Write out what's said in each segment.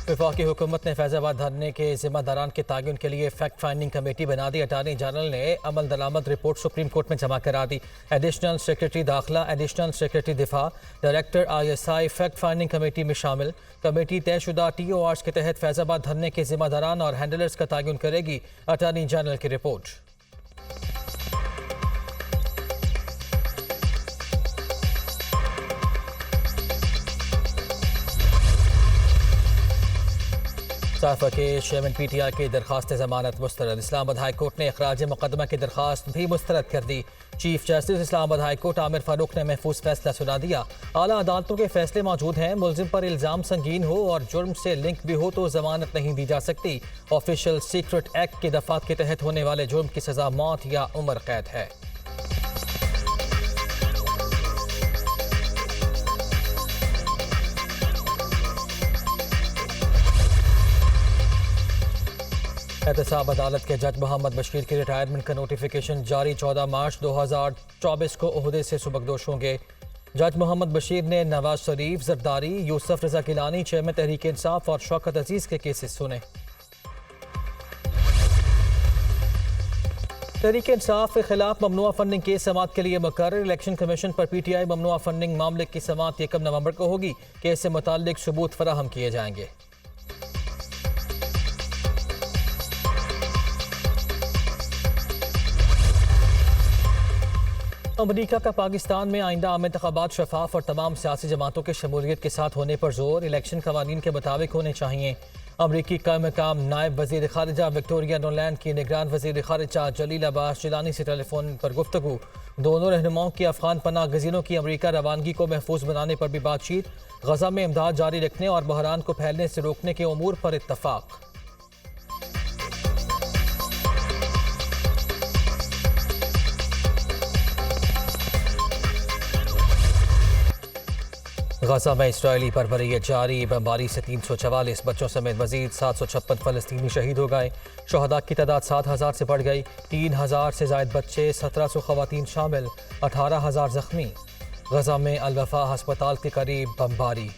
वफाकी हुकूमत ने फैजाबाद धरने के जिम्मेदारान के तयन के लिए फैक्ट फाइंडिंग कमेटी बना दी। अटारनी जनरल ने अमल दरामद रिपोर्ट सुप्रीम कोर्ट में जमा करा दी। एडिशनल सेक्रेटरी दाखिला, एडिशनल सेक्रेटरी दिफा, director ISI fact finding committee में शामिल। कमेटी तयशुदा TORs के तहत फैजाबाद धरने के जिम्मेदारान और हैंडलर्स का तयन करेगी। अटारनी जनरल की रिपोर्ट। साफा के चेयरमैन PTI की दरखास्त जमानत मुस्तरद। इस्लामाबाद हाई कोर्ट ने अखराज मुकदमा की दरखास्त भी मुस्तरद कर दी। Chief justice Islamabad high court Aamir Farooq ने महफूज फैसला सुना दिया। आला अदालतों के फैसले मौजूद हैं। मुलजिम पर इल्ज़ाम संगीन हो और जुर्म से लिंक भी हो तो जमानत नहीं दी जा सकती। ऑफिशियल सीक्रेट एक्ट के दफात के तहत होने वाले जुर्म की सजा मौत या उम्र कैद है। एहतसाब अदालत के जज मोहम्मद बशीर की रिटायरमेंट का नोटिफिकेशन जारी। 14 मार्च 2024 को ओहदे से सुबकदोश होंगे। जज मोहम्मद बशीर ने नवाज शरीफ, जरदारी, यूसुफ रजा गिलानी, चेयरमैन तहरीक इंसाफ और शौकत अजीज के केसेस सुने। तहरीक इंसाफ के खिलाफ ममनुआ फंडिंग केस समाअत के लिए मुकर्रर। इलेक्शन कमीशन पर PTI ममनुआ फंडिंग मामले की समाअत 1 नवंबर को होगी। केस से मुताल्लिक सबूत फराहम किए जाएंगे। अमरीका का पाकिस्तान में आइंदा आम इंतखाबात शफाफ और तमाम सियासी जमातों के शमूलियत के साथ होने पर जोर। इलेक्शन कवानीन के मुताबिक होने चाहिए। अमरीकी काम नायब वजीर खारिजा विक्टोरिया नोलैंड की निगरान वजीर खारिजा जलील अब्बास जिलानी से टेलीफोन पर गुफ्तगू। दोनों रहनुमाओं की अफगान पनाह गजीरों की अमरीका रवानगी को महफूज बनाने पर भी बातचीत। गजा में इमदाद जारी रखने और बहरान को फैलने से रोकने के उमूर पर इत्तफाक। गजा में इसराइली बर्बरियत जारी। बमबारी से 344 बच्चों समेत मजीद 756 फलस्तीनी शहीद हो गए। शहदा की तादाद 7000 से बढ़ गई। 3000 से जायद बच्चे, 1700 खवातीन शामिल, 18000 जख्मी। गजा में अल-वफा हस्पताल के करीब बमबारी।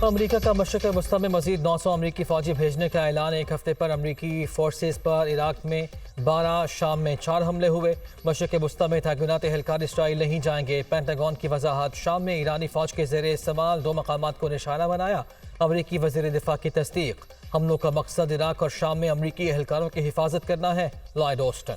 अमरीका का मशरक़ वस्ती में मजीद 900 अमरीकी फौजी भेजने का ऐलान। एक हफ्ते पर अमरीकी फोर्सेस पर इराक में 12, शाम में 4 हमले हुए। मशरक़ वस्ती में तैनात एहलकार इसराइल नहीं जाएंगे। पेंटागन की वजाहत। शाम में ईरानी फौज के ज़ेरे इस्तेमाल 2 मकामात को निशाना बनाया। अमरीकी वज़ीर दिफा की तस्दीक। हमलों का मकसद इराक और शाम में अमरीकी एहलकारों की हिफाजत करना है। Lloyd Austin.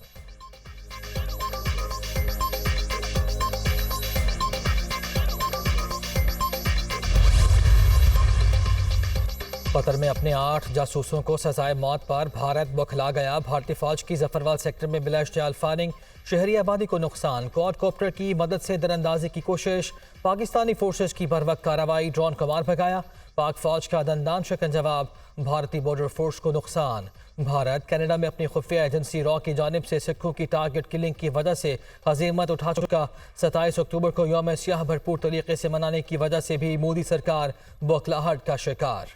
कतर में अपने 8 जासूसों को सजाए मौत पर भारत बौखला गया। भारतीय फौज की जफरवाल सेक्टर में बिला इश्तियाल फायरिंग। शहरी आबादी को नुकसान। क्वाडकॉप्टर की मदद से दरअंदाजी की कोशिश। पाकिस्तानी फोर्सेस की बरवक्त कार्रवाई। ड्रोन को मार भगाया। पाक फौज का दंदान शिकन जवाब। भारतीय बॉर्डर फोर्स को नुकसान। भारत कनाडा में अपनी खुफिया एजेंसी रॉ की जानिब से सिखों की टारगेट किलिंग की वजह से हज़ीमत उठा चुका। 27 अक्टूबर को यौम सियाह भरपूर तरीके से मनाने की वजह से भी मोदी सरकार बौखलाहट का शिकार।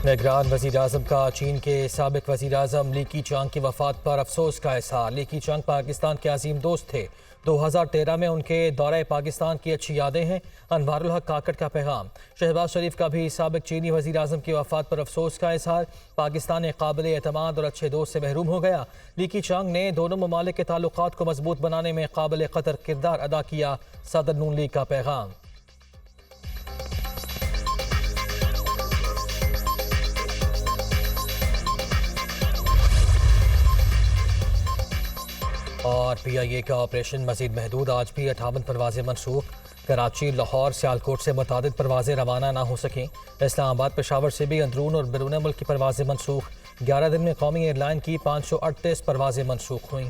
निगरान वज़ीर आज़म का चीन के साबिक वज़ीर आज़म ली कीचांग की वफ़ात पर अफसोस का इज़हार। ली कीचांग पाकिस्तान के अजीम दोस्त थे। 2013 में उनके दौरे पाकिस्तान की अच्छी यादें हैं। अनवारुल हक काकड़ का पैगाम। शहबाज शरीफ का भी साबिक चीनी वज़ीर आज़म की वफ़ात पर अफसोस का इज़हार। पाकिस्तान एक काबिल एतमाद और अच्छे दोस्त से महरूम हो गया। ली कीचांग ने दोनों ममालिक के ताल्लुकात को मजबूत बनाने में काबिल क़दर किरदार अदा किया। सदर नून लीग का पैगाम। और PIA का ऑपरेशन मजीद महदूद। आज भी 58 परवाजें मनसूख। कराची, लाहौर, सियालकोट से मुतादिद परवाजें रवाना ना हो सकें। इस्लामाबाद, पेशावर से भी अंदरून और बैरून मुल्क की परवाजें मनसूख। 11 दिन में कौमी एयरलाइन की 538 परवाजें मनसूख हुईं।